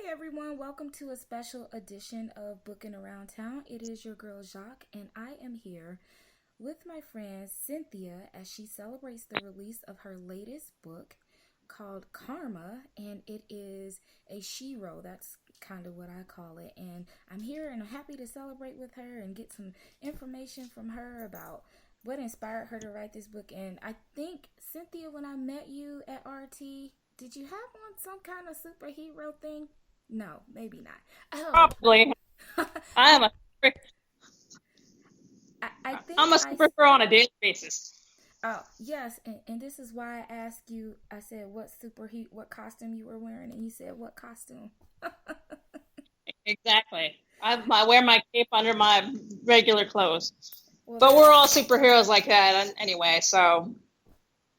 everyone, welcome to a special edition of Booking Around Town. It is your girl Jacques, and I am here with my friend Cynthia as she celebrates the release of her latest book called Karma, and it is a shiro. That's kind of what I call it. And I'm here and I'm happy to celebrate with her and get some information from her about what inspired her to write this book. And I think, Cynthia, when I met you at RT, did you have on some kind of superhero thing? No, maybe not. Oh, Probably. I I, am a I I'm think a I. superhero on a daily basis. Oh yes, and this is why I asked you. I said what costume you were wearing, and you said what costume. Exactly. I wear my cape under my regular clothes. Well, But that's we're all superheroes like that anyway, so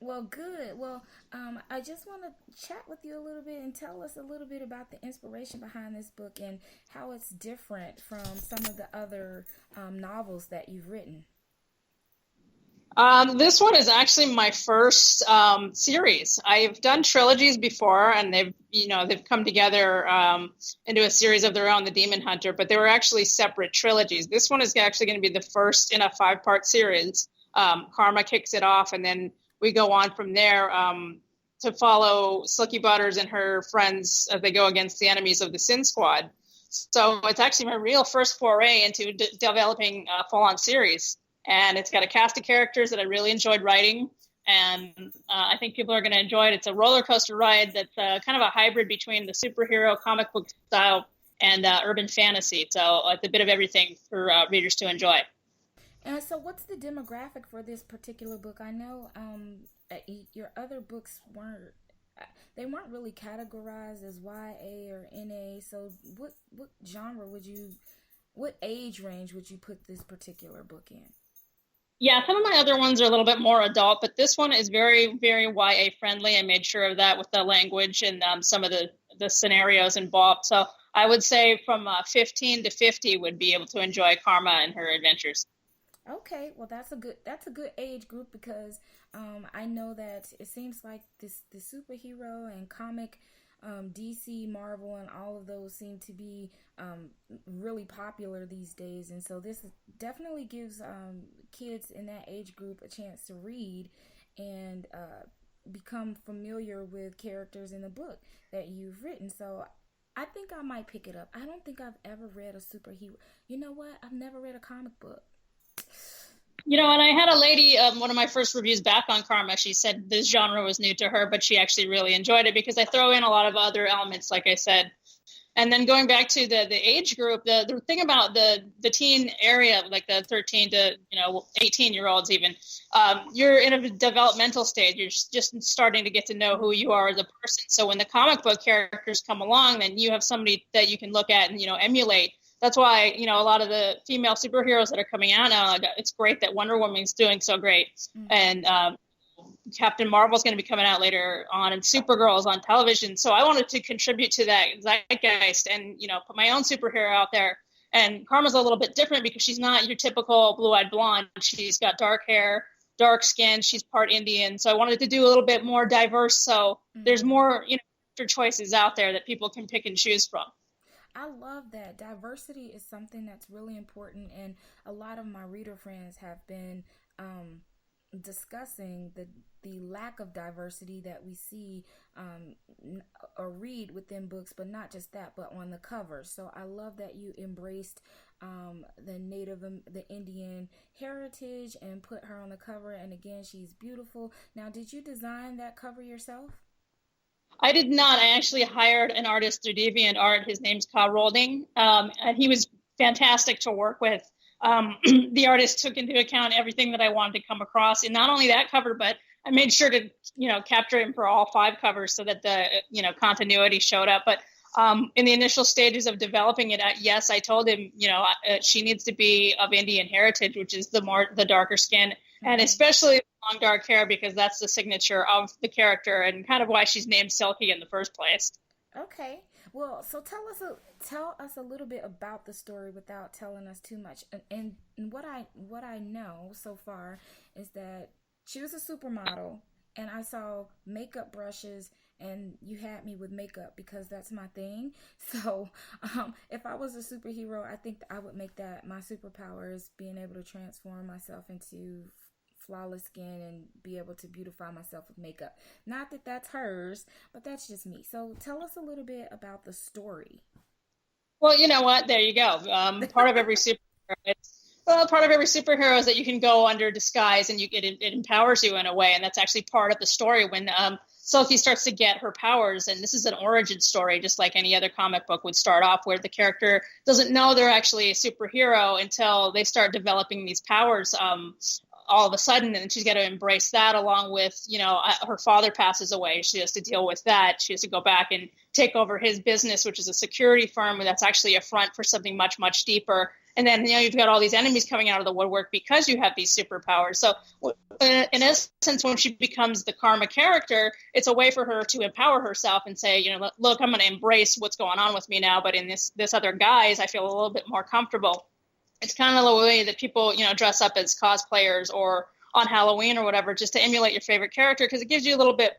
well, good. Well, I just want to chat with you a little bit and tell us a little bit about the inspiration behind this book and how it's different from some of the other novels that you've written. this one is actually my first series. I've done trilogies before, and they've come together into a series of their own, The Demon Hunter. But they were actually separate trilogies. This one is actually going to be the first in a five-part series. Karma kicks it off, and then we go on from there to follow Silky Butters and her friends as they go against the enemies of the Sin Squad. So it's actually my real first foray into developing a full-on series, and it's got a cast of characters that I really enjoyed writing, and I think people are going to enjoy it. It's a roller coaster ride that's kind of a hybrid between the superhero comic book style and urban fantasy. So it's a bit of everything for readers to enjoy. And so, what's the demographic for this particular book? I know your other books they weren't really categorized as YA or NA. So, what genre would you, what age range would you put this particular book in? Yeah, some of my other ones are a little bit more adult, but this one is very, very YA friendly. I made sure of that with the language and some of the scenarios involved. So I would say from 15 to 50 would be able to enjoy Karma and her adventures. Okay, well that's a good age group because I know that it seems like this the superhero and comic DC, Marvel, and all of those seem to be really popular these days, and so definitely gives kids in that age group a chance to read and become familiar with characters in the book that you've written. So I think I might pick it up. I don't think I've ever read a superhero. You know what? I've never read a comic book. And I had a lady, one of my first reviews back on Karma, she said this genre was new to her, but she actually really enjoyed it because I throw in a lot of other elements, like I said. And then going back to the age group, the thing about the teen area, like the 13 to 18 year olds even, you're in a developmental stage. You're just starting to get to know who you are as a person. So when the comic book characters come along, then you have somebody that you can look at and emulate. That's why a lot of the female superheroes that are coming out now, it's great that Wonder Woman's doing so great, Mm-hmm. and Captain Marvel's going to be coming out later on, and Supergirl's on television. So I wanted to contribute to that zeitgeist and put my own superhero out there. And Karma's a little bit different because she's not your typical blue-eyed blonde. She's got dark hair, dark skin. She's part Indian. So I wanted to do a little bit more diverse. So there's Mm-hmm. more choices out there that people can pick and choose from. I love that. Diversity is something that's really important, and a lot of my reader friends have been discussing the lack of diversity that we see or read within books, but not just that, but on the cover. So I love that you embraced the the Indian heritage and put her on the cover. And again, she's beautiful. Now, did you design that cover yourself? I did not. I actually hired an artist through DeviantArt. His name's Kyle Rolding, and he was fantastic to work with. The artist took into account everything that I wanted to come across, and not only that cover, but I made sure to capture him for all five covers so that the continuity showed up. But in the initial stages of developing it, yes, I told him she needs to be of Indian heritage, which is the darker skin, and Mm-hmm. especially long dark hair because that's the signature of the character and kind of why she's named Silky in the first place. Okay. Well, so tell us a little bit about the story without telling us too much. And what I know so far is that she was a supermodel, and I saw makeup brushes and you had me with makeup because that's my thing. So, if I was a superhero, I think I would make that my superpowers, being able to transform myself into flawless skin and be able to beautify myself with makeup. Not that that's hers, but that's just me. So, tell us a little bit about the story. Well, you know what? There you go. Part of every superhero, part of every superhero is that you can go under disguise and it empowers you in a way, and that's actually part of the story when Silky starts to get her powers. And this is an origin story, just like any other comic book would start off, where the character doesn't know they're actually a superhero until they start developing these powers. All of a sudden, and she's got to embrace that, along with, her father passes away. She has to deal with that. She has to go back and take over his business, which is a security firm, and that's actually a front for something much, much deeper. And then, you've got all these enemies coming out of the woodwork because you have these superpowers. So in essence, when she becomes the Karma character, it's a way for her to empower herself and say, look, I'm going to embrace what's going on with me now, but in this other guise, I feel a little bit more comfortable. It's kind of the way that people, dress up as cosplayers or on Halloween or whatever, just to emulate your favorite character, because it gives you a little bit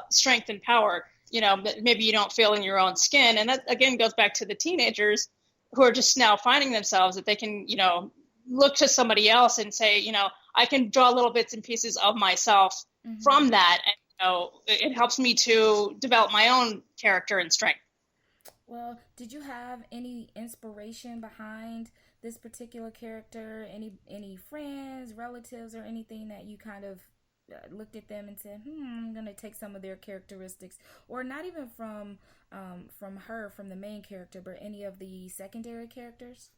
strength and power, that maybe you don't feel in your own skin. And that, again, goes back to the teenagers who are just now finding themselves that they can, look to somebody else and say, I can draw little bits and pieces of myself from that. And, it helps me to develop my own character and strength. Well, did you have any inspiration behind this particular character? Any friends, relatives, or anything that you kind of looked at them and said, I'm gonna take some of their characteristics, or not even from the main character, but any of the secondary characters?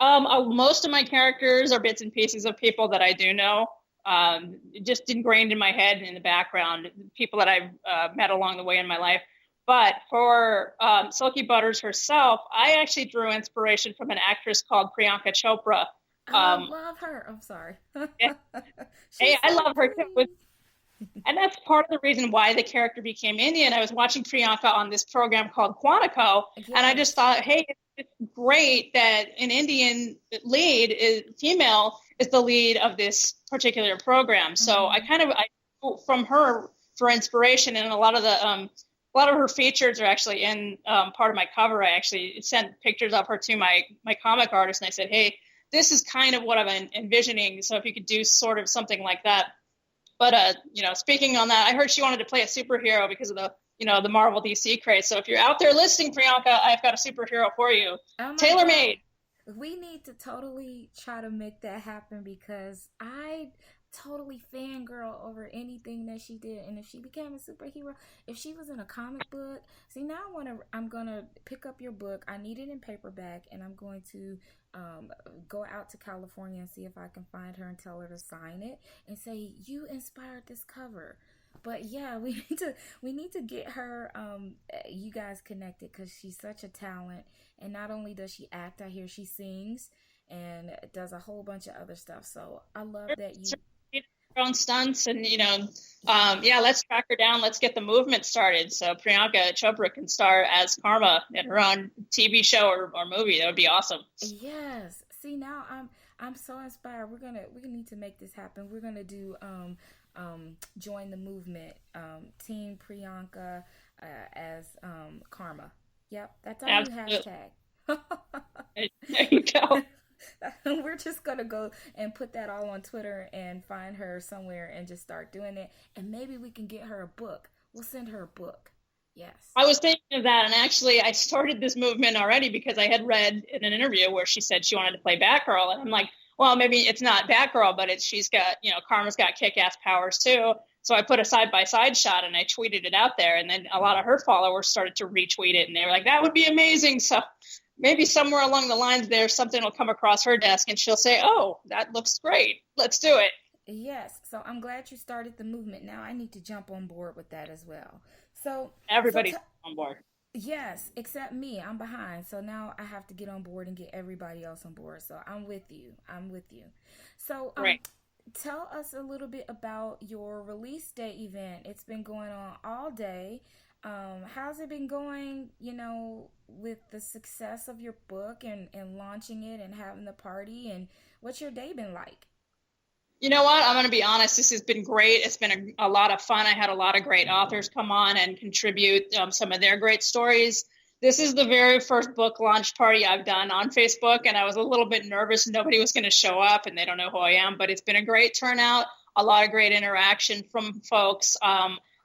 Most of my characters are bits and pieces of people that I do know. Just ingrained in my head and in the background, people that I've met along the way in my life. But for Silky Butters herself, I actually drew inspiration from an actress called Priyanka Chopra. I love her. I'm sorry. Yeah. She's Hey, I so love her too. pretty. And that's part of the reason why the character became Indian. I was watching Priyanka on this program called Quantico, and I just Yes. thought, hey, it's great that an Indian lead is female is the lead of this particular program. So Mm-hmm. I from her for inspiration, and a lot of her features are actually in part of my cover. I actually sent pictures of her to my comic artist, and I said, hey, this is kind of what I'm envisioning. So if you could do sort of something like that. But speaking on that, I heard she wanted to play a superhero because of the Marvel DC craze. So if you're out there listening, Priyanka, I've got a superhero for you, Oh my tailor God. made. We need to totally try to make that happen because I totally fangirl over anything that she did. And if she became a superhero, if she was in a comic book, see now I'm gonna pick up your book. I need it in paperback, and I'm going to go out to California and see if I can find her and tell her to sign it and say you inspired this cover. But yeah, we need to get her you guys connected because she's such a talent. And not only does she act, I hear she sings and does a whole bunch of other stuff. So I love that you. Her own stunts, and Yes. yeah, let's track her down. Let's get the movement started so Priyanka Chopra can star as Karma in her own TV show or movie. That would be awesome. Yes. See, now I'm so inspired. We're gonna need to make this happen. We're gonna do join the movement, Team Priyanka as Karma. Yep, that's our new Absolutely. hashtag. There you go. We're just gonna go and put that all on Twitter and find her somewhere and just start doing it. And maybe we can get her a book. We'll send her a book. Yes. I was thinking of that, and actually, I started this movement already because I had read in an interview where she said she wanted to play Batgirl, and I'm like, well, maybe it's not Batgirl, but she's got, Karma's got kick-ass powers too. So I put a side-by-side shot and I tweeted it out there, and then a lot of her followers started to retweet it, and they were like, that would be amazing. So maybe somewhere along the lines there, something will come across her desk, and she'll say, oh, that looks great. Let's do it. Yes. So I'm glad you started the movement. Now I need to jump on board with that as well. So so Everybody's t- on board. yes, except me. I'm behind. So now I have to get on board and get everybody else on board. So I'm with you. I'm with you. So Great. tell us a little bit about your release day event. It's been going on all day. How's it been going, with the success of your book and launching it and having the party, and what's your day been like? You know what? I'm going to be honest. This has been great. It's been a lot of fun. I had a lot of great authors come on and contribute some of their great stories. This is the very first book launch party I've done on Facebook, and I was a little bit nervous. Nobody was going to show up, and they don't know who I am, but it's been a great turnout, a lot of great interaction from folks.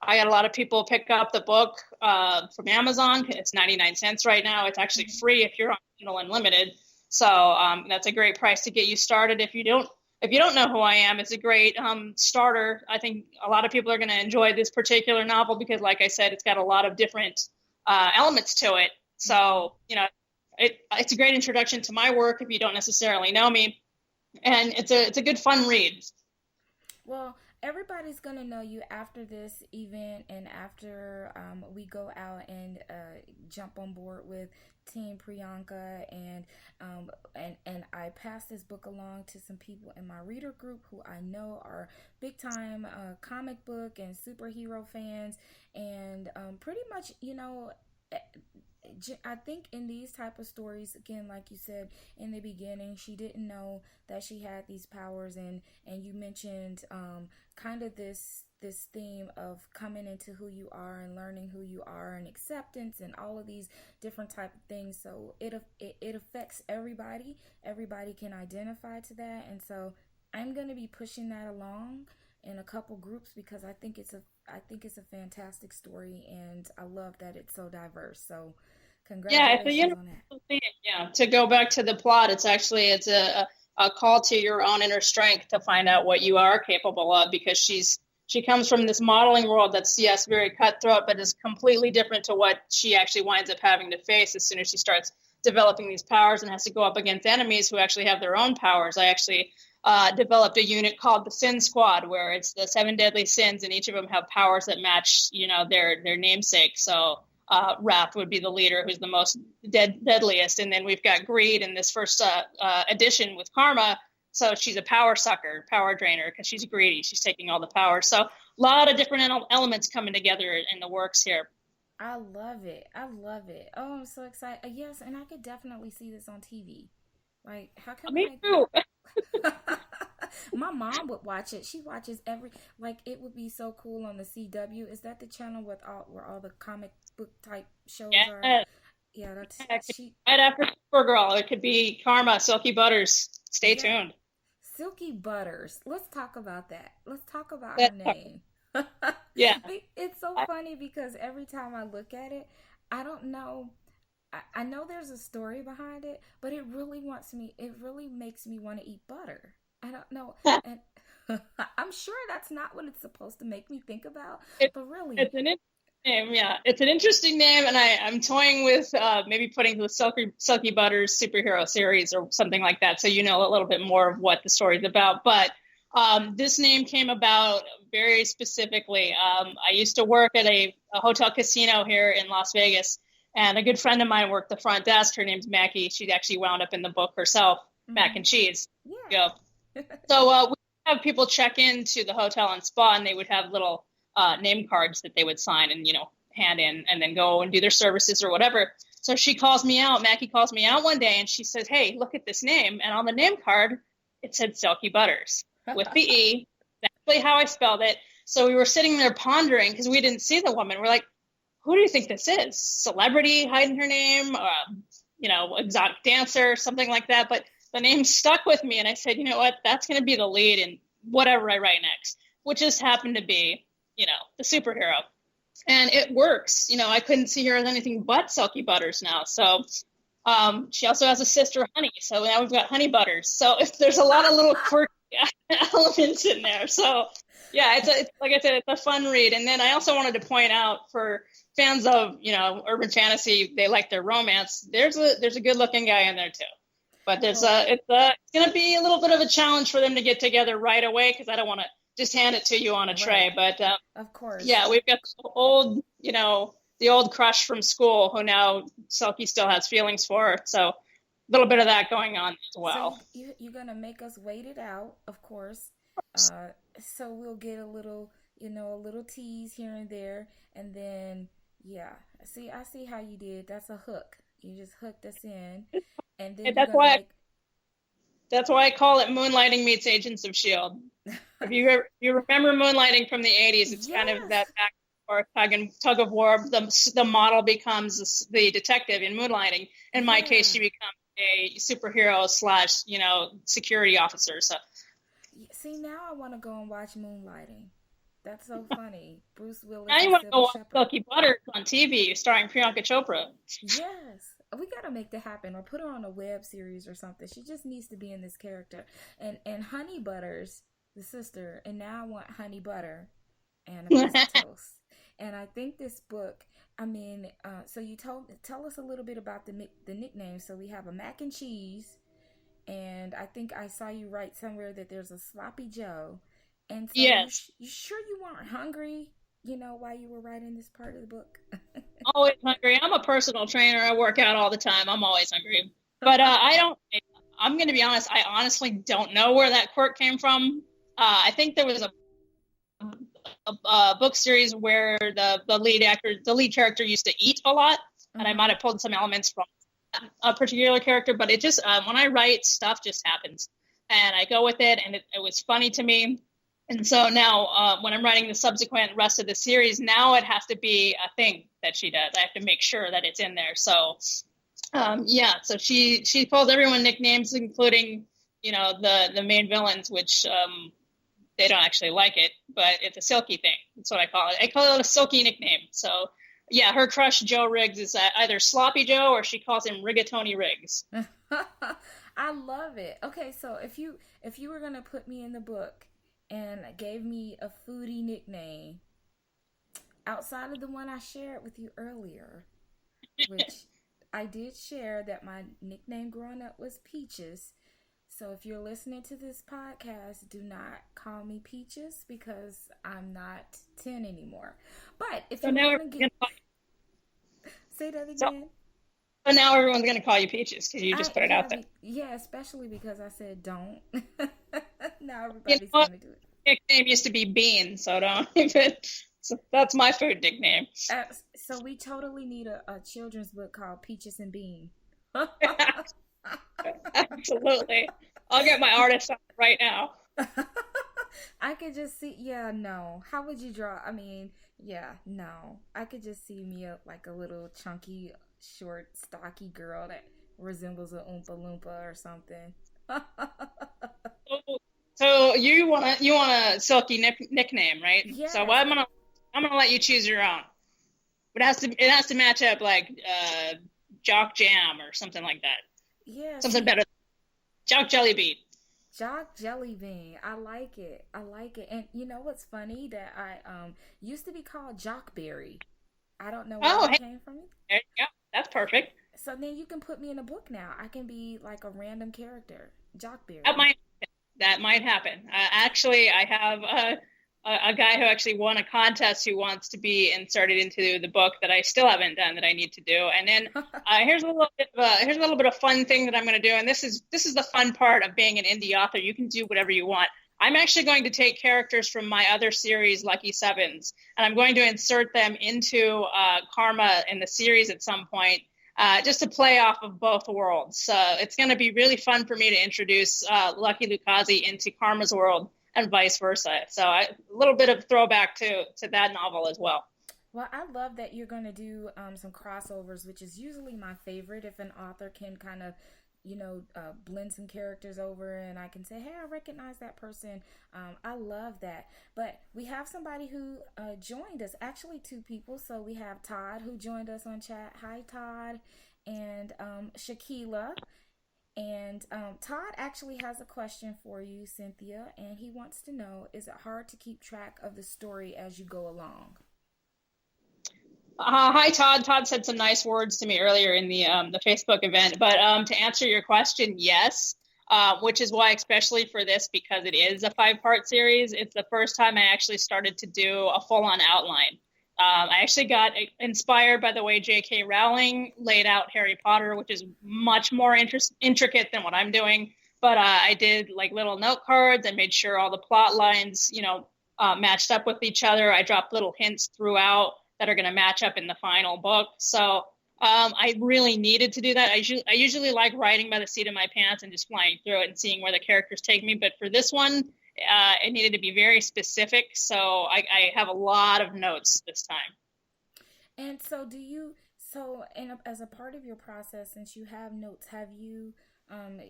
I got a lot of people pick up the book from Amazon. It's 99 cents right now. It's actually free if you're on Kindle Unlimited. So that's a great price to get you started. If you don't know who I am, it's a great starter. I think a lot of people are going to enjoy this particular novel because, like I said, it's got a lot of different elements to it. So, it's a great introduction to my work if you don't necessarily know me, and it's a good fun read. Well, everybody's gonna know you after this event and after we go out and jump on board with Team Priyanka and I pass this book along to some people in my reader group who I know are big time comic book and superhero fans and pretty much I think in these type of stories, again, like you said in the beginning, she didn't know that she had these powers, and you mentioned kind of this theme of coming into who you are and learning who you are and acceptance and all of these different type of things. So it affects everybody. Everybody can identify to that, and so I'm going to be pushing that along in a couple groups because I think it's a fantastic story, and I love that it's so diverse. So Yeah, it's a congratulations on that. universal theme. Yeah, to go back to the plot, it's a call to your own inner strength to find out what you are capable of because she comes from this modeling world that's yes very cutthroat, but is completely different to what she actually winds up having to face as soon as she starts developing these powers and has to go up against enemies who actually have their own powers. I actually developed a unit called the Sin Squad, where it's the seven deadly sins, and each of them have powers that match, their namesake. So Wrath would be the leader, who's the most deadliest, and then we've got Greed in this first edition with Karma. So she's a power sucker, power drainer, because she's greedy. She's taking all the power. So a lot of different elements coming together in the works here. I love it. I love it. Oh, I'm so excited. Yes, and I could definitely see this on TV. Like, how come Me too. my mom would watch it. She watches every like it would be so cool on the CW. Is that the channel with all where all the comic book type shows are? Yeah, Yeah, that's she. right after Supergirl, it could be Karma, Silky Butters. Stay Yeah, tuned. Silky Butters. Let's talk about that. Let's talk about her That- name. yeah, It's so funny because every time I look at it, I don't know. I know there's a story behind it, but it really wants me. It really makes me want to eat butter. I don't know, and I'm sure that's not what it's supposed to make me think about. it, But really, it's an interesting name. Yeah, it's an interesting name, and I'm toying with maybe putting the Silky Butters superhero series or something like that, so you know a little bit more of what the story's about. But this name came about very specifically. I used to work at a hotel casino here in Las Vegas, and a good friend of mine worked the front desk. Her name's Mackie. She actually wound up in the book herself, Mac mm, and Cheese. yeah. Yeah. So we have people check into the hotel and spa, and they would have little name cards that they would sign and hand in, and then go and do their services or whatever. So she calls me out. Mackie calls me out one day, and she says, "Hey, look at this name." And on the name card, it said Silky Butters with the E, exactly how I spelled it. So we were sitting there pondering because we didn't see the woman. We're like, "Who do you think this is? Celebrity hiding her name? Exotic dancer, something like that." But the name stuck with me, and I said, "You know what? That's going to be the lead in whatever I write next," which just happened to be, the superhero. And it works. I couldn't see her as anything but Silky Butters now. So she also has a sister, Honey. So now we've got Honey Butters. So if there's a lot of little quirky elements in there. So yeah, it's like I said, it's a fun read. And then I also wanted to point out for fans of urban fantasy, they like their romance. There's a good looking guy in there too. But Well, it's going to be a little bit of a challenge for them to get together right away because I don't want to just hand it to you on a tray. right, But of course. yeah, we've got the old crush from school who now Silky still has feelings for. So a little bit of that going on as So well. you're gonna make us wait it out, of course. So we'll get a little tease here and there, and then yeah. See, I see how you did. That's a hook. You just hooked us in, and then And you're that's gonna why make. That's why I call it Moonlighting meets Agents of Shield. If you remember Moonlighting from the 80s, it's kind of that Yes. back and forth tug of war. The model becomes the detective in Moonlighting. In my case, Yeah. she becomes a superhero slash security officer. So See, now I want to go and watch Moonlighting. That's so funny. Bruce now Willis you and want to go Sybil watch Shepherd. Silky Butters on TV, starring Priyanka Chopra. Yes. We gotta make that happen or put her on a web series or something. She just needs to be in this character. And Honey Butters, the sister, and now I want Honey Butter and a piece of toast. And I think this book, I mean, so you tell us a little bit about the nickname. So we have a mac and cheese, and I think I saw you write somewhere that there's a sloppy Joe. And so Yes, you sure you weren't hungry, while you were writing this part of the book? always hungry. I'm a personal trainer. I work out all the time. I'm always hungry. But I don't. I'm going to be honest. I honestly don't know where that quirk came from. I think there was a book series where the lead character used to eat a lot, and I Mm-hmm. might have pulled some elements from a particular character. But it just when I write, stuff just happens, and I go with it, and it was funny to me. And so now, when I'm writing the subsequent rest of the series, now it has to be a thing that she does. I have to make sure that it's in there. So, yeah. So she calls everyone nicknames, including the main villains, which they don't actually like it, but it's a Silky thing. That's what I call it. I call it a Silky nickname. So, yeah, her crush Joe Riggs is either Sloppy Joe or she calls him Rigatoni Riggs. I love it. Okay, so if you were gonna put me in the book and gave me a foodie nickname outside of the one I shared with you earlier, which I did share that my nickname growing up was Peaches. So if you're listening to this podcast, do not call me Peaches because I'm not 10 anymore. But if So you were now gonna everyone's gonna call, say that so, again. so now everyone's gonna call you Peaches because you I just put it out yeah, there. yeah, especially because I said don't. Now You know everybody's what? gonna do it. Nickname used to be Bean, so don't even. So that's my food nickname. So we totally need a children's book called Peaches and Bean. Absolutely. I'll get my artist on it right now. I could just see, yeah, no. How would you draw? I mean, yeah, no. I could just see me like a little chunky, short, stocky girl that resembles a Oompa Loompa or something. So you want a Silky nickname, right? So Yes, what I'm gonna let you choose your own. But it has to match up like Jock Jam or something like that. yeah. Something See, better. Jock Jelly Bean. Jock Jelly Bean. I like it. I like it. And you know what's funny that I used to be called Jockberry. I don't know where Oh, that hey, came from. there you go. That's perfect. So then you can put me in a book now. I can be like a random character, That Jockberry. might that might happen. Actually, I have a guy who actually won a contest who wants to be inserted into the book that I still haven't done that I need to do. And then here's a little bit of fun thing that I'm going to do. And this is the fun part of being an indie author. You can do whatever you want. I'm actually going to take characters from my other series, Lucky Sevens, and I'm going to insert them into Karma in the series at some point, just to play off of both worlds. So it's going to be really fun for me to introduce Lucky Lucasi into Karma's world and vice versa. So a little bit of throwback to that novel as well. Well, I love that you're going to do some crossovers, which is usually my favorite. If an author can kind of, blend some characters over and I can say, hey, I recognize that person. I love that. But we have somebody who joined us, actually, two people. So we have Todd who joined us on chat. Hi, Todd. And Shakeela. And Todd actually has a question for you, Cynthia, and he wants to know, is it hard to keep track of the story as you go along? Hi, Todd. Todd said some nice words to me earlier in the Facebook event. But to answer your question, yes. Which is why, especially for this, because it is a 5-part series, it's the first time I actually started to do a full-on outline. I actually got inspired by the way J.K. Rowling laid out Harry Potter, which is much more intricate than what I'm doing. But I did like little note cards. I made sure all the plot lines, matched up with each other. I dropped little hints throughout that are going to match up in the final book. So I really needed to do that. I usually like writing by the seat of my pants and just flying through it and seeing where the characters take me. But for this one, it needed to be very specific. So I have a lot of notes this time. And so, as a part of your process, since you have notes, have you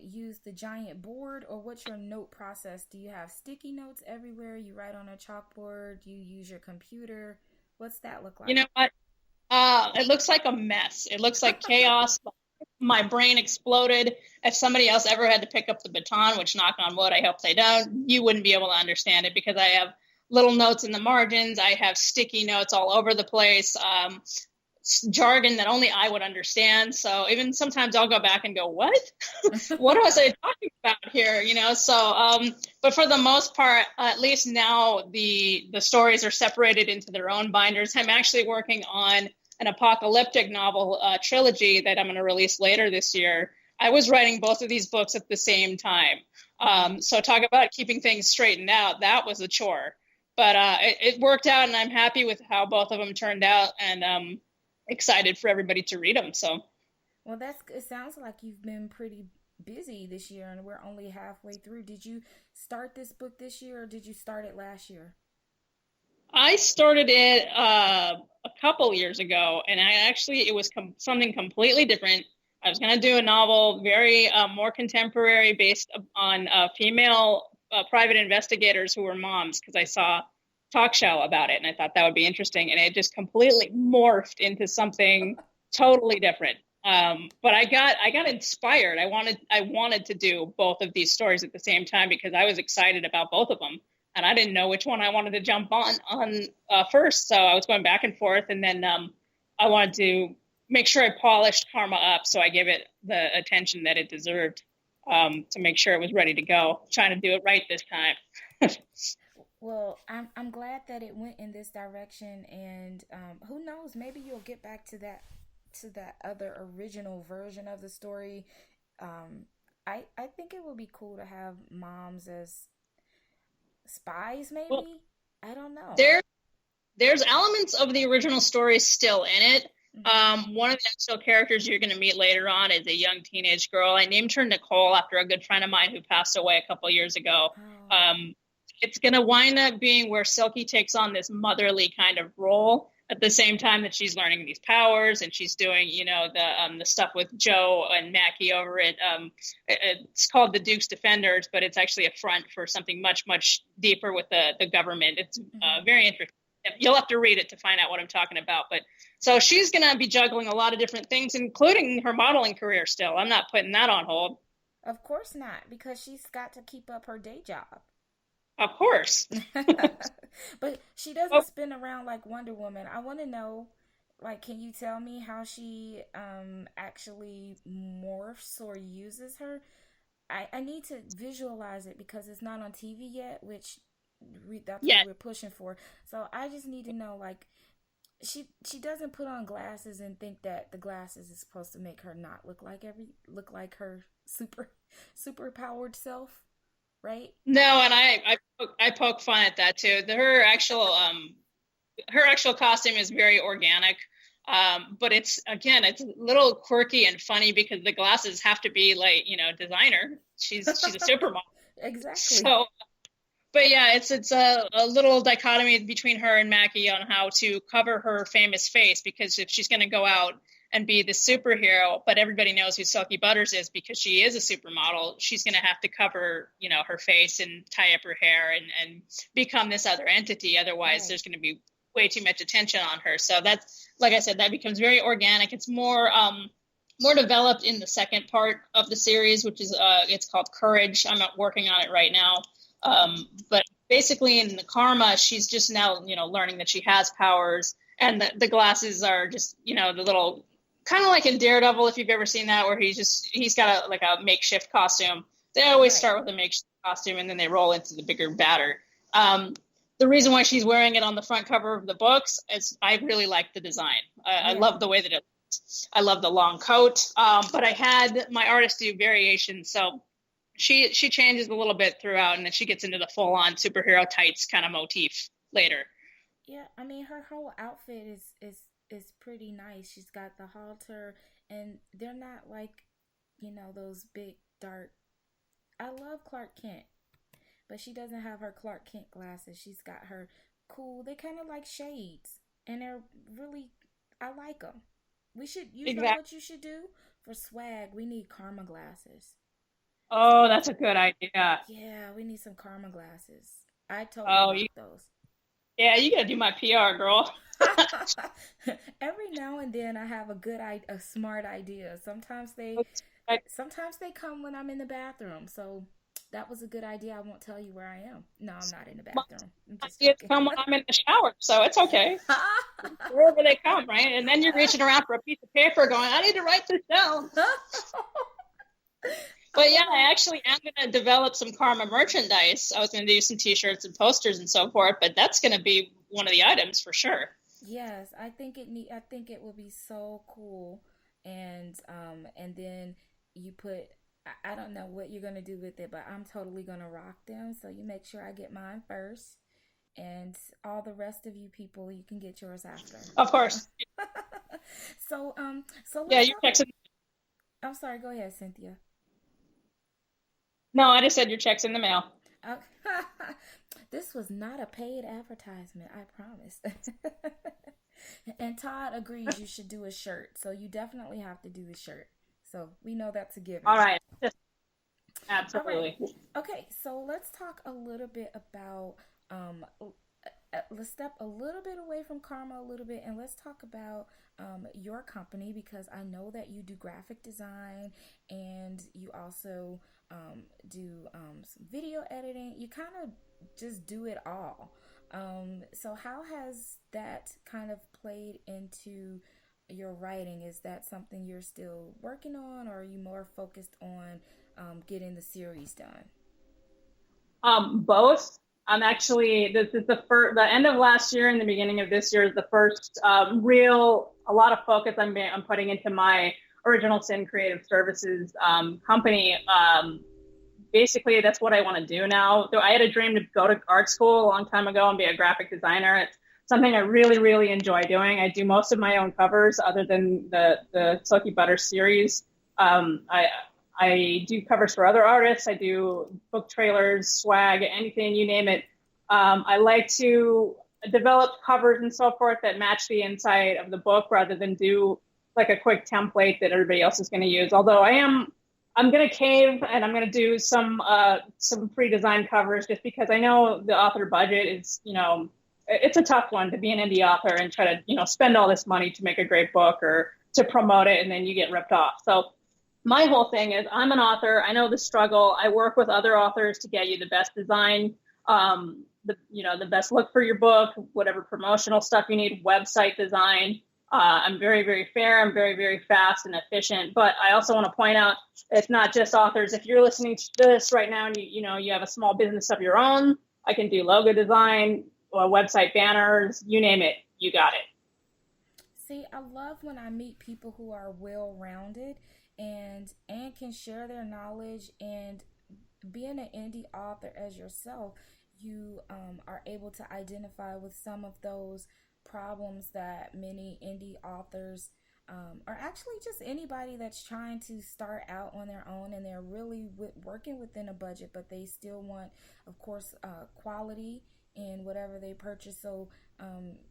used the giant board, or what's your note process? Do you have sticky notes everywhere? You write on a chalkboard? You use your computer? What's that look You like? know what? It looks like a mess. It looks like chaos. My brain exploded. If somebody else ever had to pick up the baton, which knock on wood, I hope they don't, you wouldn't be able to understand it because I have little notes in the margins. I have sticky notes all over the place. Jargon that only I would understand. So even sometimes I'll go back and go, what? What was I talking about here? But for the most part, at least now the stories are separated into their own binders. I'm actually working on an apocalyptic novel trilogy that I'm going to release later this year. I was writing both of these books at the same time. So talk about keeping things straightened out. That was a chore. But it worked out, and I'm happy with how both of them turned out, and excited for everybody to read them. So, Well, it sounds like you've been pretty busy this year, and we're only halfway through. Did you start this book this year, or did you start it last year? I started it a couple years ago, and it was something completely different. I was going to do a novel, very more contemporary, based on female private investigators who were moms, because I saw a talk show about it, and I thought that would be interesting. And it just completely morphed into something totally different. But I got inspired. I wanted to do both of these stories at the same time because I was excited about both of them, and I didn't know which one I wanted to jump on first. So I was going back and forth, and then I wanted to make sure I polished Karma up so I gave it the attention that it deserved, to make sure it was ready to go. Trying to do it right this time. Well, I'm glad that it went in this direction, and who knows, maybe you'll get back to that other original version of the story. I think it would be cool to have moms as spies, Well, maybe. I don't know. there's elements of the original story still in it. Mm-hmm. One of the actual characters you're going to meet later on is a young teenage girl. I named her Nicole after a good friend of mine who passed away a couple years ago. Oh, Um, it's going to wind up being where Silky takes on this motherly kind of role at the same time that she's learning these powers, and she's doing, the stuff with Joe and Mackie over it. It's called the Duke's Defenders, but it's actually a front for something much, much deeper with the government. It's mm-hmm. very interesting. You'll have to read it to find out what I'm talking about. But so she's going to be juggling a lot of different things, including her modeling career still. I'm not putting that on hold. Of course not, because she's got to keep up her day job. Of course. But she doesn't spin around like Wonder Woman. I want to know, like, can you tell me how she actually morphs or uses her? I need to visualize it because it's not on TV yet, which that's what Yeah. we're pushing for. So I just need to know, like, she doesn't put on glasses and think that the glasses is supposed to make her not look like her super powered self, right? No, and I poke fun at that too. Her actual costume is very organic. But it's a little quirky and funny because the glasses have to be like, designer. She's a supermodel. Exactly. So, but yeah, it's a little dichotomy between her and Mackie on how to cover her famous face, because if she's going to go out and be the superhero, but everybody knows who Silky Butters is because she is a supermodel, she's going to have to cover, her face and tie up her hair and become this other entity. Otherwise, Right. there's going to be way too much attention on her. So that's, like I said, that becomes very organic. It's more developed in the second part of the series, which is it's called Courage. I'm not working on it right now. But basically in the Karma, she's just now, learning that she has powers, and the glasses are just, the little, kind of like in Daredevil, if you've ever seen that, where he's got a makeshift costume. They always Right. start with a makeshift costume and then they roll into the bigger batter. The reason why she's wearing it on the front cover of the books is I really like the design. I Yeah. love the way that it looks. I love the long coat. But I had my artist do variations, so she changes a little bit throughout, and then she gets into the full on superhero tights kind of motif later. Yeah, I mean her whole outfit is pretty nice. She's got the halter, and they're not like, those big dark. I love Clark Kent, but she doesn't have her Clark Kent glasses. She's got her cool. They kind of like shades, and they're really. I like them. We should. You know Exactly. what you should do for swag? We need karma glasses. So Oh, let's. that's a good idea. Yeah, we need some karma glasses. I totally Oh, rock those. yeah, you gotta do my PR, girl. Every now and then I have a smart idea. Sometimes they come when I'm in the bathroom. So that was a good idea. I won't tell you where I am. No, I'm not in the My bathroom. I'm just ideas joking. come when I'm in the shower, so it's okay. Wherever they come, right? And then you're reaching around for a piece of paper going, I need to write this down. But yeah, I actually am going to develop some Karma merchandise. I was going to do some t-shirts and posters and so forth, but that's going to be one of the items for sure. Yes, I think it will be so cool, and then you put. I don't know what you're gonna do with it, but I'm totally gonna rock them. So you make sure I get mine first, and all the rest of you people, you can get yours after. Of course. So Yeah, let's your talk. checks in. I'm sorry. Go ahead, Cynthia. No, I just said your checks in the mail. Uh, this was not a paid advertisement, I promise. And Todd agrees you should do a shirt, so you definitely have to do the shirt. So we know that's a All given. right. All right. Absolutely. Okay, so let's talk a little bit about let's step a little bit away from karma a little bit, and let's talk about your company, because I know that you do graphic design and you also do some video editing. You kind of just do it all. So how has that kind of played into your writing? Is that something you're still working on, or are you more focused on getting the series done? Both. I'm actually, this is the end of last year and the beginning of this year is the first a lot of focus I'm putting into my original Sin Creative Services company. Basically, that's what I want to do now. Though I had a dream to go to art school a long time ago and be a graphic designer. It's something I really, really enjoy doing. I do most of my own covers, other than the Silky Butters series. I do covers for other artists. I do book trailers, swag, anything, you name it. I like to develop covers and so forth that match the inside of the book rather than do like a quick template that everybody else is going to use. Although I'm going to cave and I'm going to do some pre-designed covers just because I know the author budget is, it's a tough one to be an indie author and try to, spend all this money to make a great book or to promote it and then you get ripped off. So my whole thing is I'm an author. I know the struggle. I work with other authors to get you the best design, the best look for your book, whatever promotional stuff you need, website design. I'm very, very fair. I'm very, very fast and efficient. But I also want to point out it's not just authors. If you're listening to this right now and you have a small business of your own, I can do logo design, website banners, you name it, you got it. See, I love when I meet people who are well-rounded and can share their knowledge. And being an indie author as yourself, you are able to identify with some of those problems that many indie authors or actually just anybody that's trying to start out on their own, and they're really working within a budget, but they still want, of course, quality in whatever they purchase. So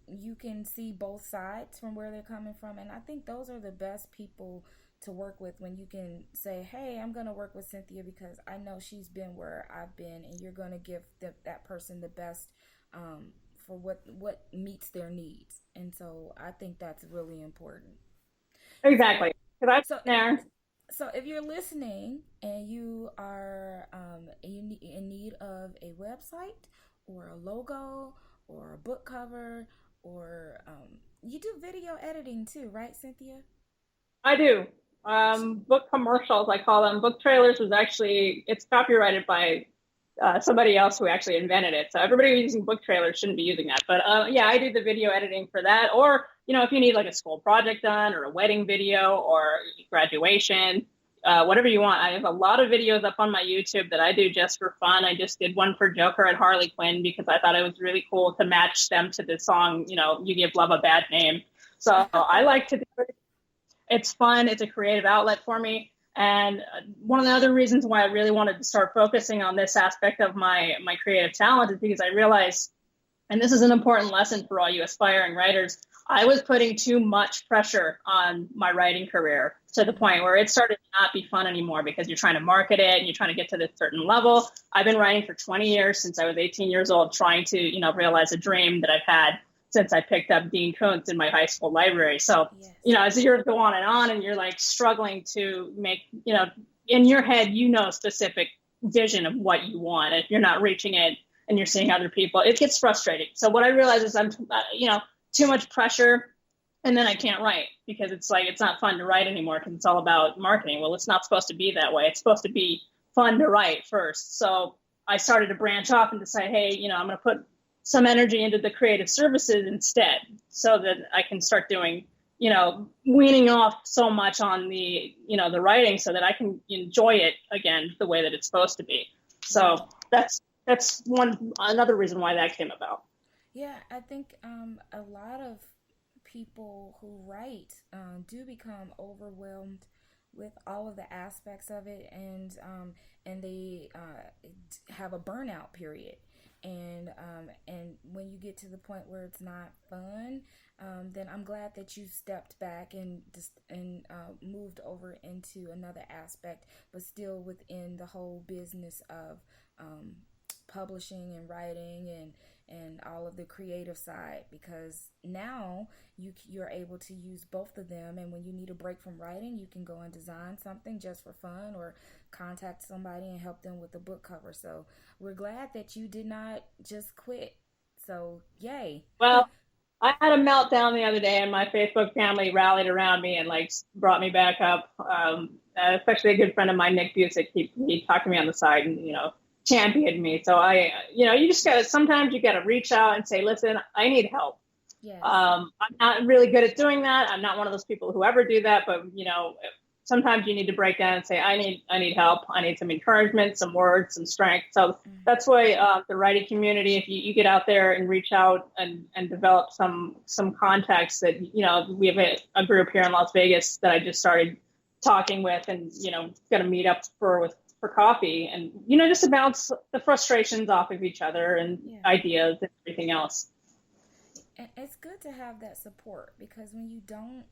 you can see both sides from where they're coming from, and I think those are the best people to work with, when you can say, hey, I'm going to work with Cynthia because I know she's been where I've been, and you're going to give that person the best for what meets their needs. And so I think that's really important. So Exactly. Because I'm so there. so if you're listening and you are in need of a website or a logo or a book cover, or you do video editing too, right, Cynthia? I do. Book commercials, I call them. Book trailers was actually, it's copyrighted by somebody else who actually invented it. So everybody using book trailers shouldn't be using that. But yeah, I do the video editing for that. Or, if you need like a school project done or a wedding video or graduation, whatever you want. I have a lot of videos up on my YouTube that I do just for fun. I just did one for Joker and Harley Quinn because I thought it was really cool to match them to the song, You Give Love a Bad Name. So I like to do it. It's fun. It's a creative outlet for me. And one of the other reasons why I really wanted to start focusing on this aspect of my creative talent is because I realized, and this is an important lesson for all you aspiring writers, I was putting too much pressure on my writing career to the point where it started to not be fun anymore because you're trying to market it and you're trying to get to this certain level. I've been writing for 20 years since I was 18 years old, trying to, realize a dream that I've had since I picked up Dean Koontz in my high school library. So, Yes. As the years go on and you're like struggling to make, in your head, specific vision of what you want. If you're not reaching it, and you're seeing other people, it gets frustrating. So what I realize is I'm, too much pressure, and then I can't write because it's not fun to write anymore because it's all about marketing. Well, it's not supposed to be that way. It's supposed to be fun to write first. So I started to branch off and decide, hey, I'm going to put some energy into the creative services instead so that I can start doing, weaning off so much on the, the writing so that I can enjoy it again the way that it's supposed to be. So that's another reason why that came about. Yeah, I think a lot of people who write do become overwhelmed with all of the aspects of it, and they have a burnout period. And when you get to the point where it's not fun, then I'm glad that you stepped back and moved over into another aspect, but still within the whole business of publishing and writing and all of the creative side, because now you're able to use both of them, and when you need a break from writing, you can go and design something just for fun or contact somebody and help them with the book cover. So we're glad that you did not just quit. So yay. Well, I had a meltdown the other day, and my Facebook family rallied around me and brought me back up. Especially a good friend of mine, Nick Busick, he talked to me on the side and championed me. So you just gotta sometimes you gotta reach out and say, listen, I need help. Yes. I'm not really good at doing that. I'm not one of those people who ever do that, but sometimes you need to break down and say, I need help. I need some encouragement, some words, some strength. So that's why the writing community, if you get out there and reach out and develop some contacts that, we have a group here in Las Vegas that I just started talking with and, going to meet up for coffee and, just to bounce the frustrations off of each other and ideas and everything else. And it's good to have that support, because when you don't,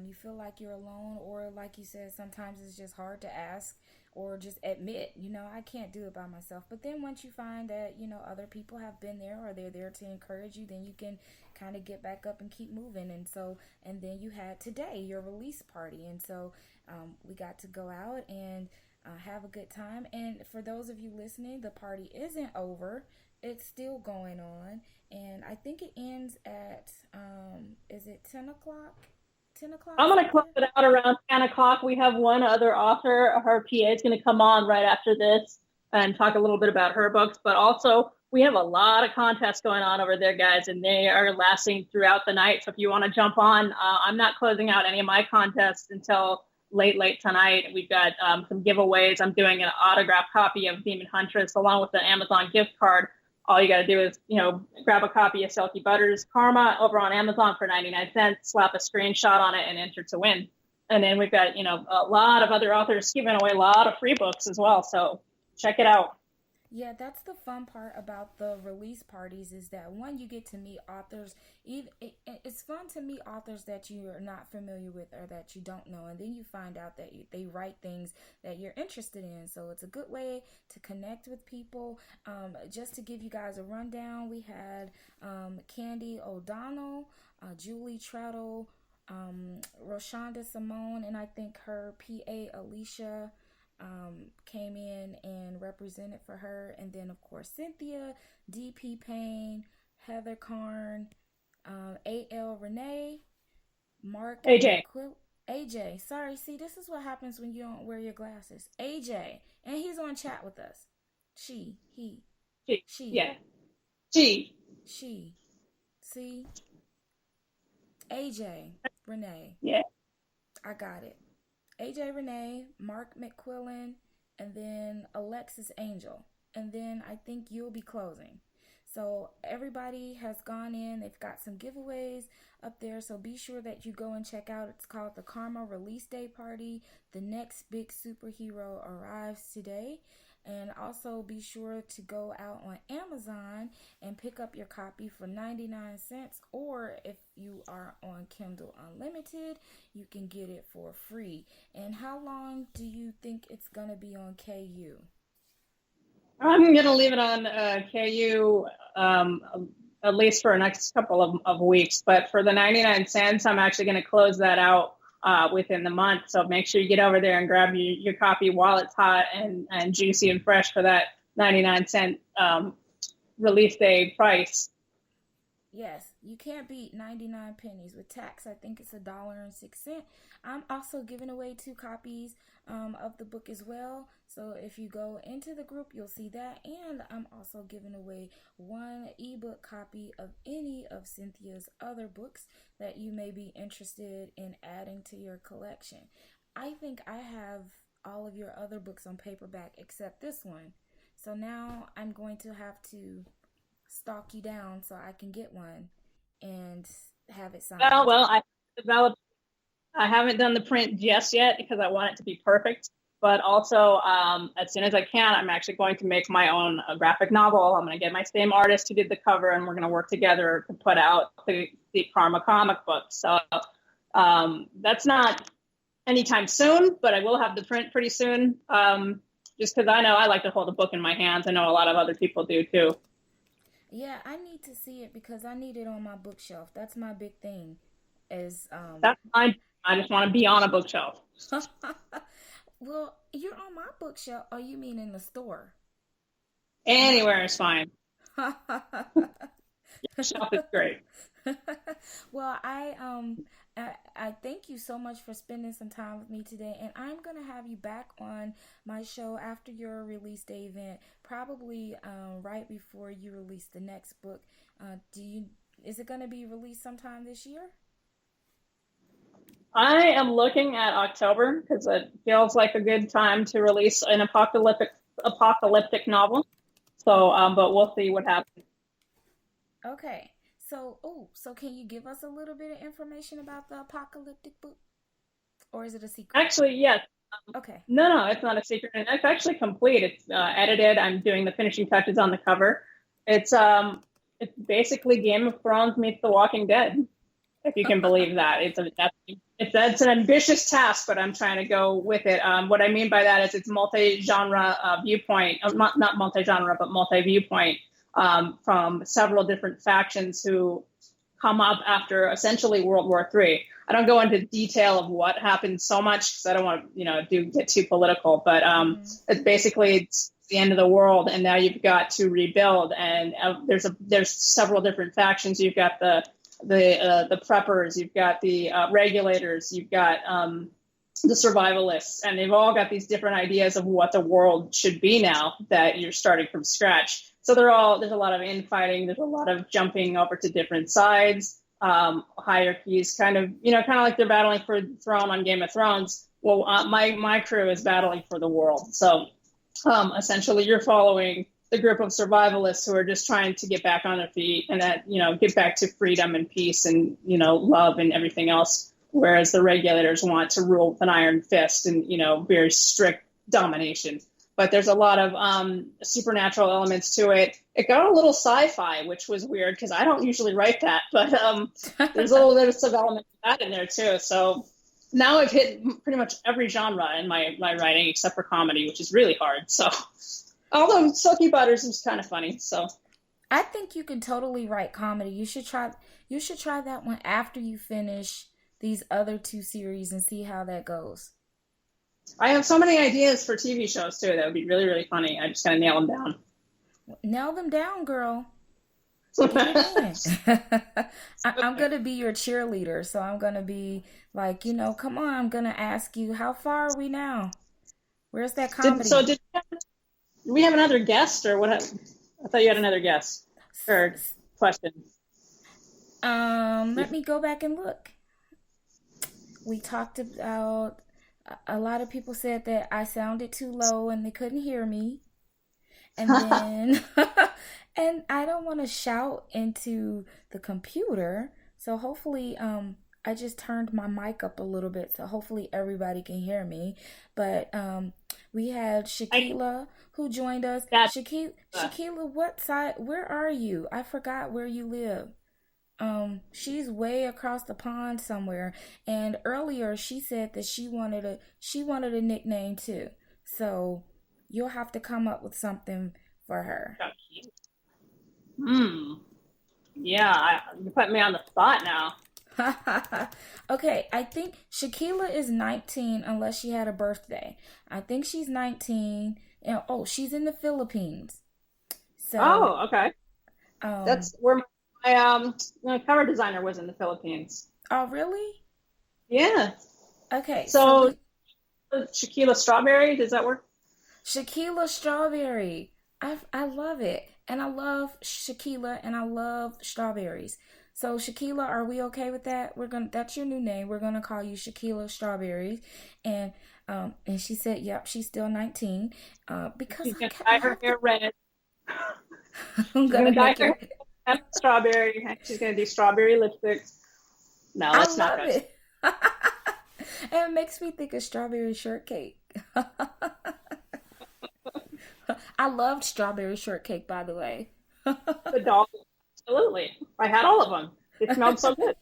you feel like you're alone, or like you said, sometimes it's just hard to ask or just admit, I can't do it by myself. But then once you find that, other people have been there or they're there to encourage you, then you can kind of get back up and keep moving. And then you had today your release party. And so we got to go out and have a good time. And for those of you listening, the party isn't over. It's still going on. And I think it ends at, is it 10 o'clock? 10 o'clock? I'm going to close it out around 10 o'clock. We have one other author. Her PA is going to come on right after this and talk a little bit about her books. But also, we have a lot of contests going on over there, guys, and they are lasting throughout the night. So if you want to jump on, I'm not closing out any of my contests until late tonight. We've got some giveaways. I'm doing an autographed copy of Demon Huntress along with an Amazon gift card. All you got to do is, grab a copy of Silky Butters Karma over on Amazon for 99 cents, slap a screenshot on it, and enter to win. And then we've got, a lot of other authors giving away a lot of free books as well. So check it out. Yeah, that's the fun part about the release parties, is that one, you get to meet authors. It's fun to meet authors that you are not familiar with or that you don't know, and then you find out that they write things that you're interested in. So it's a good way to connect with people. Just to give you guys a rundown, we had Candy O'Donnell, Julie Treadle, Roshonda Simone, and I think her PA Alicia came in and represented for her. And then, of course, Cynthia, DP Payne, Heather Karn, AL Renee, Mark AJ. AJ. Sorry, see, this is what happens when you don't wear your glasses. AJ. And he's on chat with us. She. Yeah. She. See? AJ. Renee. Yeah. I got it. AJ Renee, Mark McQuillan, and then Alexis Angel. And then I think you'll be closing. So everybody has gone in. They've got some giveaways up there. So be sure that you go and check out. It's called the Karma Release Day Party. The next big superhero arrives today. And also be sure to go out on Amazon and pick up your copy for 99 cents. Or if you are on Kindle Unlimited, you can get it for free. And how long do you think it's going to be on KU? I'm going to leave it on KU at least for the next couple of weeks. But for the 99 cents, I'm actually going to close that out within the month. So make sure you get over there and grab your copy while it's hot and juicy and fresh for that 99 cent release day price. Yes, you can't beat 99 pennies. With tax, I think it's $1.06. I'm also giving away 2 copies of the book as well. So if you go into the group, you'll see that. And I'm also giving away 1 ebook copy of any of Cynthia's other books that you may be interested in adding to your collection. I think I have all of your other books on paperback except this one. So now I'm going to have to stalk you down so I can get one and have it signed. Well, I developed. I haven't done the print just yet because I want it to be perfect. But also, as soon as I can, I'm actually going to make my own graphic novel. I'm going to get my same artist who did the cover, and we're going to work together to put out the Karma comic book. So that's not anytime soon, but I will have the print pretty soon. Just because I know I like to hold a book in my hands. I know a lot of other people do too. Yeah, I need to see it because I need it on my bookshelf. That's my big thing. Is That's fine. I just want to be on a bookshelf. Well, you're on my bookshelf. Oh, you mean in the store? Anywhere is fine. Your shelf is great. Well, I thank you so much for spending some time with me today, and I'm gonna have you back on my show after your release day event, probably right before you release the next book. Is it gonna be released sometime this year? I am looking at October because it feels like a good time to release an apocalyptic novel. So, but we'll see what happens. Okay. So can you give us a little bit of information about the apocalyptic book, or is it a secret? Actually, yes. Okay. No, it's not a secret, and it's actually complete. It's edited. I'm doing the finishing touches on the cover. It's basically Game of Thrones meets The Walking Dead, if you can believe that. It's an ambitious task, but I'm trying to go with it. What I mean by that is it's multi-genre viewpoint, not multi-genre, but multi-viewpoint from several different factions who come up after essentially World War III. I don't go into detail of what happened so much because I don't want to get too political, but it's the end of the world, and now you've got to rebuild. And there's several different factions. You've got the preppers, you've got the regulators, you've got the survivalists, and they've all got these different ideas of what the world should be now that you're starting from scratch. So there's a lot of infighting, there's a lot of jumping over to different sides, hierarchies, kind of like they're battling for the throne on Game of Thrones. Well, my crew is battling for the world. So essentially, you're following the group of survivalists who are just trying to get back on their feet and get back to freedom and peace and love and everything else. Whereas the regulators want to rule with an iron fist and very strict domination. But there's a lot of supernatural elements to it. It got a little sci-fi, which was weird because I don't usually write that. But there's a little bit of element of that in there too. So now I've hit pretty much every genre in my writing except for comedy, which is really hard. So. Although Silky Butters is kind of funny, so I think you can totally write comedy. You should try that one after you finish these other 2 series and see how that goes. I have so many ideas for TV shows too that would be really, really funny. I just gotta nail them down. Nail them down, girl. Get it in. I'm gonna be your cheerleader, so I'm gonna be like, come on, I'm gonna ask you, how far are we now? Where's that comedy? Do we have another guest or what? I thought you had another guest or question. Let me go back and look. We talked about a lot of people said that I sounded too low and they couldn't hear me. And then And I don't want to shout into the computer. So hopefully, I just turned my mic up a little bit, so hopefully everybody can hear me. But we had I Shakeela who joined us. that Shakeela, what side? Where are you? I forgot where you live. She's way across the pond somewhere. And earlier she said that she wanted a nickname too. So you'll have to come up with something for her. Hmm. Yeah, you put me on the spot now. Okay, I think Shakeela is 19 unless she had a birthday. I think she's 19. And, oh, she's in the Philippines. So, Oh, okay. um, That's where my cover designer was in the Philippines. oh, really? Yeah. Okay, so So Shakeela Strawberry, does that work? Shakeela Strawberry. I love it. And I love Shakeela and I love strawberries. So Shakeela, are we okay with that? That's your new name. We're gonna call you Shakeela Strawberries. And she said, yep, she's still 19. Because She's gonna I dye her have to hair red. I'm She's gonna gonna dye make her her hair strawberry. And she's gonna do strawberry lipstick. No, I that's not love good. it. And it makes me think of strawberry shortcake. I loved strawberry shortcake, by the way. The dog, absolutely. I had all of them. It smelled so good.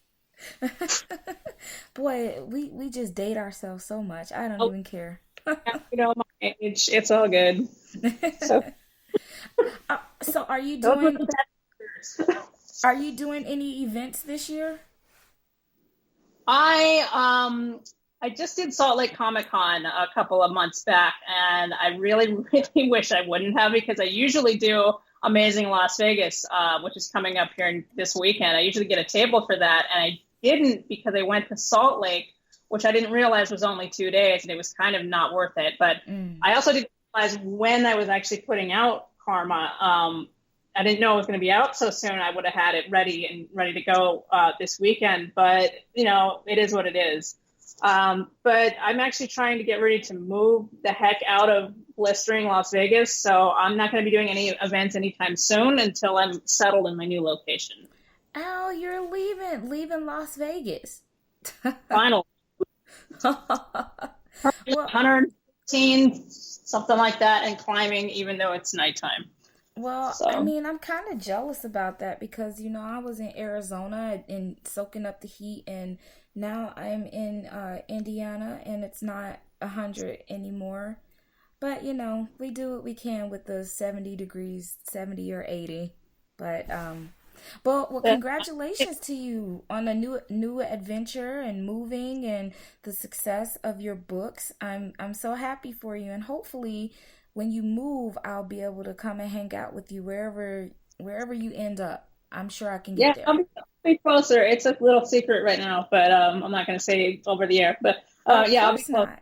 Boy, we just date ourselves so much. I don't Oh, even care. yeah, my age, it's all good. So So those were the best. are you doing any events this year? I I just did Salt Lake Comic Con a couple of months back, and I really, really wish I wouldn't have because I usually do Amazing Las Vegas, which is coming up here this weekend. I usually get a table for that, and I didn't because I went to Salt Lake, which I didn't realize was only 2 days, and it was kind of not worth it. But Mm. I also didn't realize when I was actually putting out Karma. I didn't know it was going to be out so soon. I would have had it ready to go this weekend, but it is what it is. But I'm actually trying to get ready to move the heck out of blistering Las Vegas, so I'm not going to be doing any events anytime soon until I'm settled in my new location. Oh, you're leaving Las Vegas. Final Well, 115, something like that, and climbing even though it's nighttime. I So mean, I'm kind of jealous about that because, I was in Arizona and soaking up the heat, and now I'm in Indiana and it's not 100 anymore. But, we do what we can with the 70 degrees, 70 or 80. But, well, yeah, congratulations to you on a new adventure and moving and the success of your books. I'm so happy for you, and hopefully when you move, I'll be able to come and hang out with you wherever you end up. I'm sure I can get yeah, there. I'll be closer. It's a little secret right now, but I'm not going to say it over the air. But Of yeah, I'll be course closer. not.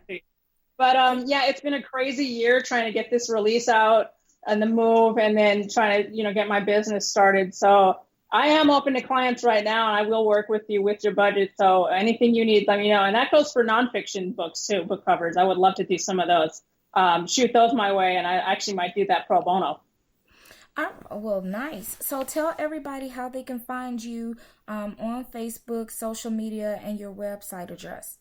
But It, yeah, it's been a crazy year trying to get this release out and the move, and then trying to get my business started. So I am open to clients right now, and I will work with you with your budget. So anything you need, let me know. And that goes for nonfiction books too, book covers. I would love to do some of those. Shoot those my way, and I actually might do that pro bono. well, nice. So tell everybody how they can find you on Facebook, social media, and your website address.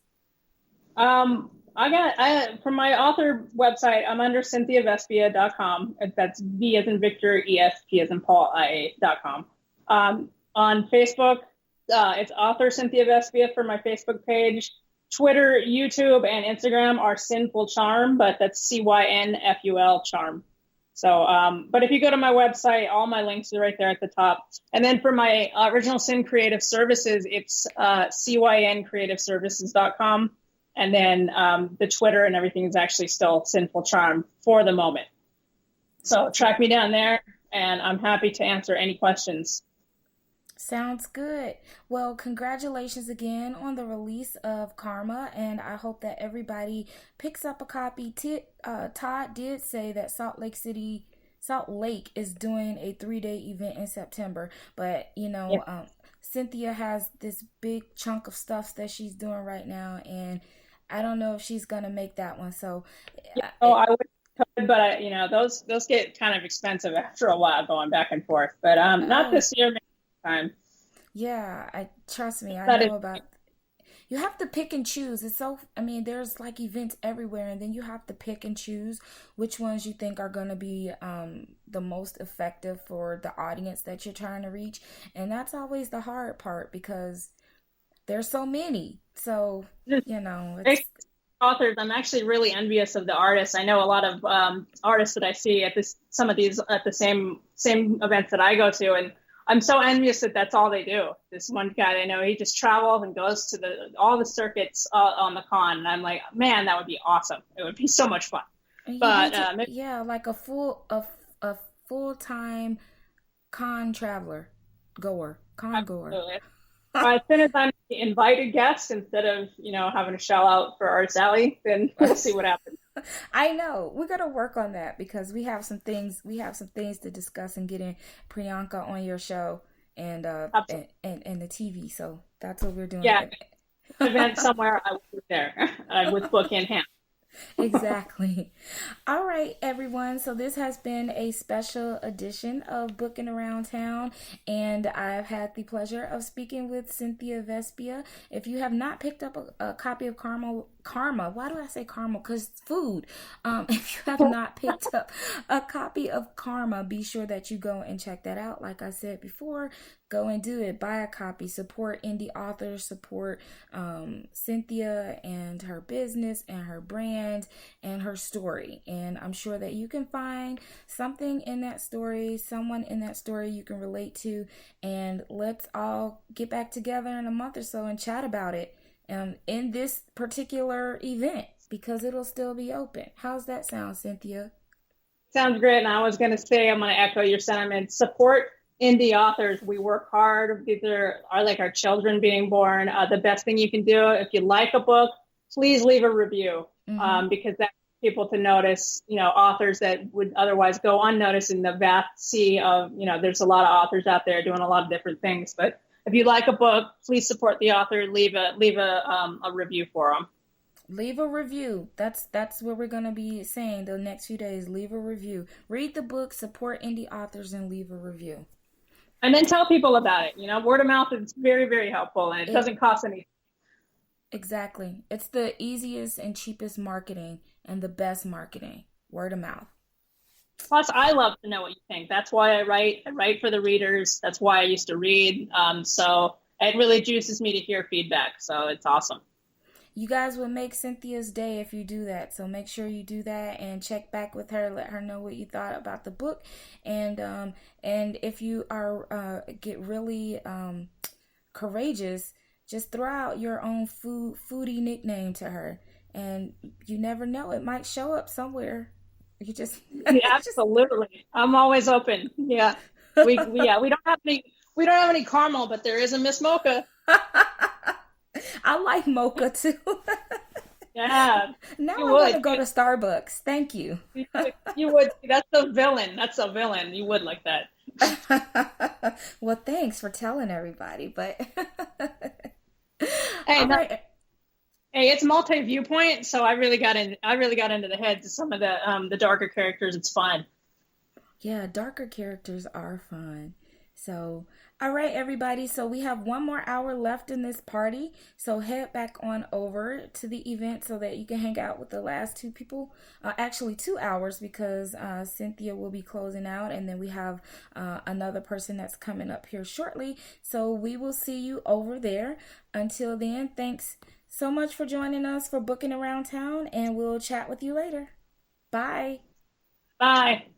For my author website, I'm under cynthiavespia.com. That's V as in Victor, ESP as in Paul, IA.com. On Facebook, it's author Cynthia Vespia for my Facebook page. Twitter, YouTube, and Instagram are Sinful Charm, but that's CYNFUL Charm. So, but if you go to my website, all my links are right there at the top. And then for my original Sin Creative Services, it's cyncreativeservices.com. And then the Twitter and everything is actually still Sinful Charm for the moment. So track me down there, and I'm happy to answer any questions. Sounds good. Well, congratulations again on the release of Karma, and I hope that everybody picks up a copy. Todd did say that Salt Lake is doing a 3-day event in September, but Yeah, Cynthia has this big chunk of stuff that she's doing right now, and I don't know if she's gonna make that one. So, yeah. uh, Oh, I would. but those get kind of expensive after a while going back and forth. But not Oh, this year, maybe next time. yeah, I trust me, I That know is about. You have to pick and choose. It's so, I mean, there's like events everywhere, and then you have to pick and choose which ones you think are going to be the most effective for the audience that you're trying to reach. And that's always the hard part because there's so many. So, just it's authors. I'm actually really envious of the artists. I know a lot of artists that I see at some of these at the same events that I go to, and I'm so envious that that's all they do. This one guy I know, he just travels and goes to all the circuits on the con, and I'm like, man, that would be awesome. It would be so much fun. you need But to, yeah, like a full-time con traveler, con goer. absolutely. As soon as I'm the invited guest instead of having to shell out for Artist Alley, then we'll see what happens. I know. We're gonna work on that because we have some things to discuss and getting Priyanka on your show and Absolutely. and the TV. So that's what we're Yeah, doing. event somewhere, I will be there with book in hand. Exactly. All right, everyone. So this has been a special edition of Booking Around Town, and I've had the pleasure of speaking with Cynthia Vespia. If you have not picked up a copy of Karma, why do I say Karma? Because food. If you have not picked up a copy of Karma, be sure that you go and check that out. Like I said before, go and do it. Buy a copy. Support indie authors. Support Cynthia and her business and her brand and her story. And I'm sure that you can find something in that story, someone in that story you can relate to. And let's all get back together in a month or so and chat about it in this particular event because it'll still be open. How's that sound, Cynthia? Sounds great. And I was going to say, I'm going to echo your sentiments. Support indie authors. We work hard. These are like our children being born. The best thing you can do, if you like a book, please leave a review Mm-hmm. because that people to notice, authors that would otherwise go unnoticed in the vast sea of, there's a lot of authors out there doing a lot of different things. But if you like a book, please support the author. Leave a review for them. Leave a review. That's what we're gonna be saying the next few days. Leave a review. Read the book, support indie authors, and leave a review. And then tell people about it. Word of mouth is very, very helpful, and it It doesn't cost anything. exactly. It's the easiest and cheapest marketing and the best marketing. Word of mouth. Plus, I love to know what you think. That's why I write. I write for the readers. That's why I used to read. So it really juices me to hear feedback. So it's awesome. You guys will make Cynthia's day if you do that. So make sure you do that and check back with her. Let her know what you thought about the book, and if you are get really courageous, just throw out your own foodie nickname to her, and you never know, it might show up somewhere. You just Yeah, just absolutely. I'm always open. Yeah, we don't have any caramel, but there is a Miss Mocha. I like mocha too. Yeah, Now you I want to would. go to Starbucks. Thank you. You would. That's a villain. That's a villain. You would like that. Well, thanks for telling everybody. But Hey, all no, right, hey, it's multi-viewpoint, so I really got into the heads of some of the darker characters. It's fun. yeah, darker characters are fun. So, all right, everybody. So we have one more hour left in this party. So head back on over to the event so that you can hang out with the last two people. Actually, 2 hours because Cynthia will be closing out, and then we have another person that's coming up here shortly. So we will see you over there. Until then, thanks so much for joining us for Booking Around Town, and we'll chat with you later. Bye. Bye.